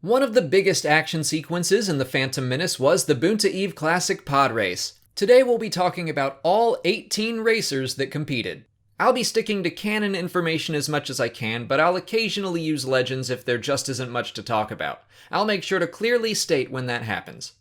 One of the biggest action sequences in the Phantom Menace was the Boonta Eve Classic pod race. Today we'll be talking about all 18 racers that competed. I'll be sticking to canon information as much as I can, but I'll occasionally use legends if there just isn't much to talk about. I'll make sure to clearly state when that happens.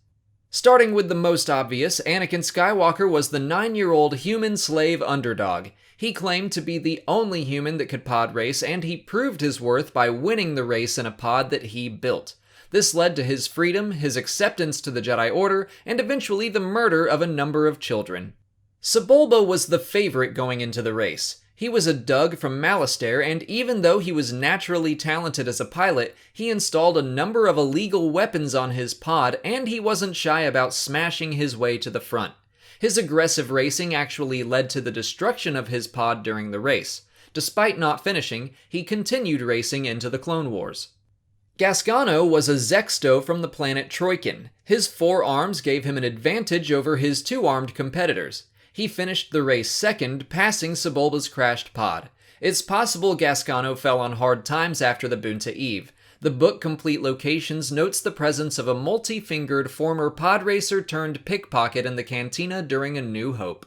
Starting with the most obvious, Anakin Skywalker was the 9-year-old human slave underdog. He claimed to be the only human that could pod race, and he proved his worth by winning the race in a pod that he built. This led to his freedom, his acceptance to the Jedi Order, and eventually the murder of a number of children. Sebulba was the favorite going into the race. He was a Dug from Malastare, and even though he was naturally talented as a pilot, he installed a number of illegal weapons on his pod, and he wasn't shy about smashing his way to the front. His aggressive racing actually led to the destruction of his pod during the race. Despite not finishing, he continued racing into the Clone Wars. Gascano was a Zexto from the planet Troikan. His 4 arms gave him an advantage over his 2-armed competitors. He finished the race second, passing Sebulba's crashed pod. It's possible Gascano fell on hard times after the Boonta Eve. The book Complete Locations notes the presence of a multi-fingered former pod racer turned pickpocket in the cantina during A New Hope.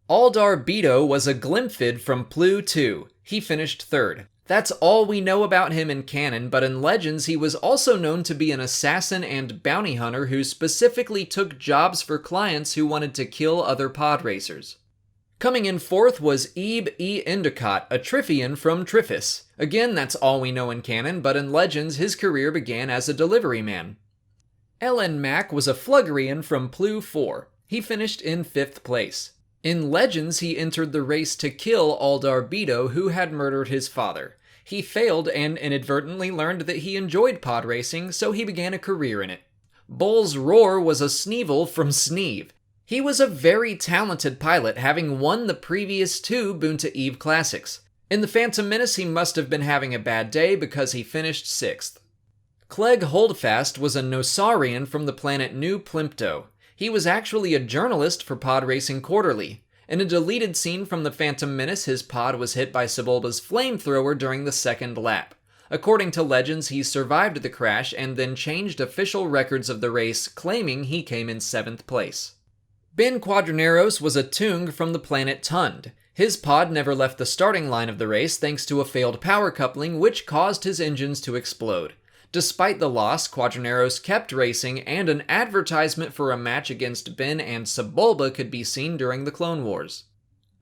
Darbeto was a Glimphid from Plu 2. He finished third. That's all we know about him in canon, but in Legends he was also known to be an assassin and bounty hunter who specifically took jobs for clients who wanted to kill other pod racers. Coming in fourth was Ebe E. Endicott, a Triffian from Triffis. Again, that's all we know in canon, but in Legends his career began as a delivery man. Ellen Mack was a Fluggerian from Plu 4. He finished in 5th place. In Legends he entered the race to kill Darbeto, who had murdered his father. He failed and inadvertently learned that he enjoyed pod racing, so he began a career in it. Boles Roor was a Sneevil from Sneeve. He was a very talented pilot, having won the previous 2 Boonta Eve Classics. In the Phantom Menace he must have been having a bad day because he finished 6th. Clegg Holdfast was a Nosarian from the planet New Plimpto. He was actually a journalist for Pod Racing Quarterly. In a deleted scene from the Phantom Menace, his pod was hit by Sebulba's flamethrower during the 2nd lap. According to Legends, he survived the crash and then changed official records of the race, claiming he came in 7th place. Ben Quadraneros was a Toong from the planet Tund. His pod never left the starting line of the race thanks to a failed power coupling, which caused his engines to explode. Despite the loss, Quadraneros kept racing, and an advertisement for a match against Ben and Sebulba could be seen during the Clone Wars.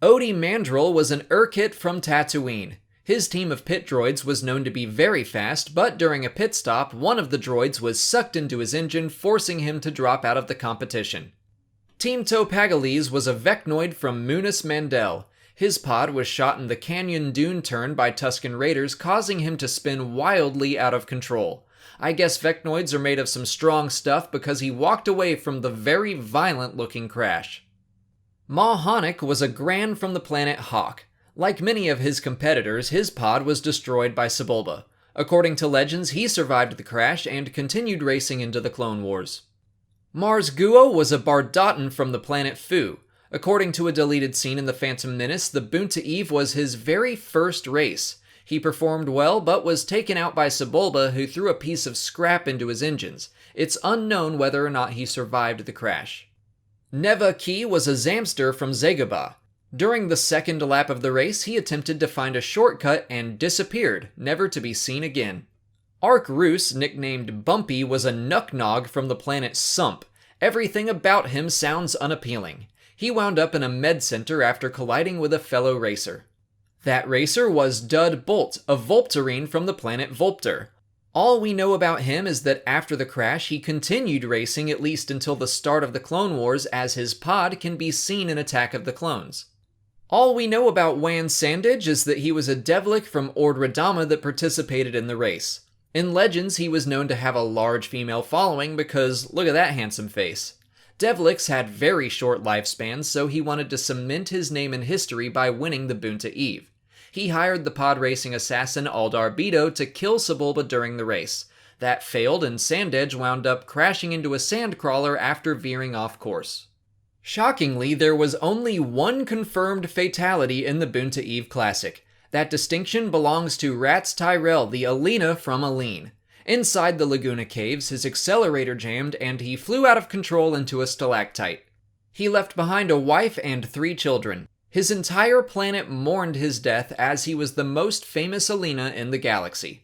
Odie Mandrill was an Urkit from Tatooine. His team of pit droids was known to be very fast, but during a pit stop, one of the droids was sucked into his engine, forcing him to drop out of the competition. Team Pega Leaves was a Vecnoid from Munis Mandel. His pod was shot in the Canyon Dune turn by Tusken Raiders, causing him to spin wildly out of control. I guess Vecnoids are made of some strong stuff because he walked away from the very violent-looking crash. Mahana was a Gran from the planet Hawk. Like many of his competitors, his pod was destroyed by Sebulba. According to Legends, he survived the crash and continued racing into the Clone Wars. Mars Guo was a Bardotan from the planet Fu. According to a deleted scene in the Phantom Menace, the Boonta Eve was his very first race. He performed well, but was taken out by Sebulba, who threw a piece of scrap into his engines. It's unknown whether or not he survived the crash. Neva Key was a Zamster from Zagabah. During the 2nd lap of the race, he attempted to find a shortcut and disappeared, never to be seen again. Ark Roos, nicknamed Bumpy, was a Nucknog from the planet Sump. Everything about him sounds unappealing. He wound up in a med center after colliding with a fellow racer. That racer was Dud Bolt, a Volptarine from the planet Volptar. All we know about him is that after the crash, he continued racing at least until the start of the Clone Wars, as his pod can be seen in Attack of the Clones. All we know about Wan Sandage is that he was a Devlik from Ord Radama that participated in the race. In Legends, he was known to have a large female following because look at that handsome face. Devliks had very short lifespans, so he wanted to cement his name in history by winning the Boonta Eve. He hired the pod racing assassin Darbeto to kill Sebulba during the race. That failed, and Sandage wound up crashing into a sandcrawler after veering off course. Shockingly, there was only one confirmed fatality in the Boonta Eve Classic. That distinction belongs to Rats Tyrell, the Alena from Aline. Inside the Laguna Caves, his accelerator jammed and he flew out of control into a stalactite. He left behind a wife and 3 children. His entire planet mourned his death as he was the most famous alena in the galaxy.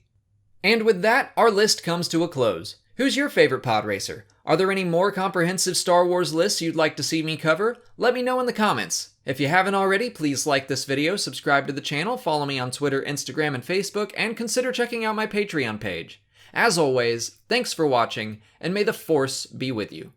And with that, our list comes to a close. Who's your favorite pod racer? Are there any more comprehensive Star Wars lists you'd like to see me cover? Let me know in the comments. If you haven't already, please like this video, subscribe to the channel, follow me on Twitter, Instagram, and Facebook, and consider checking out my Patreon page. As always, thanks for watching, and may the Force be with you.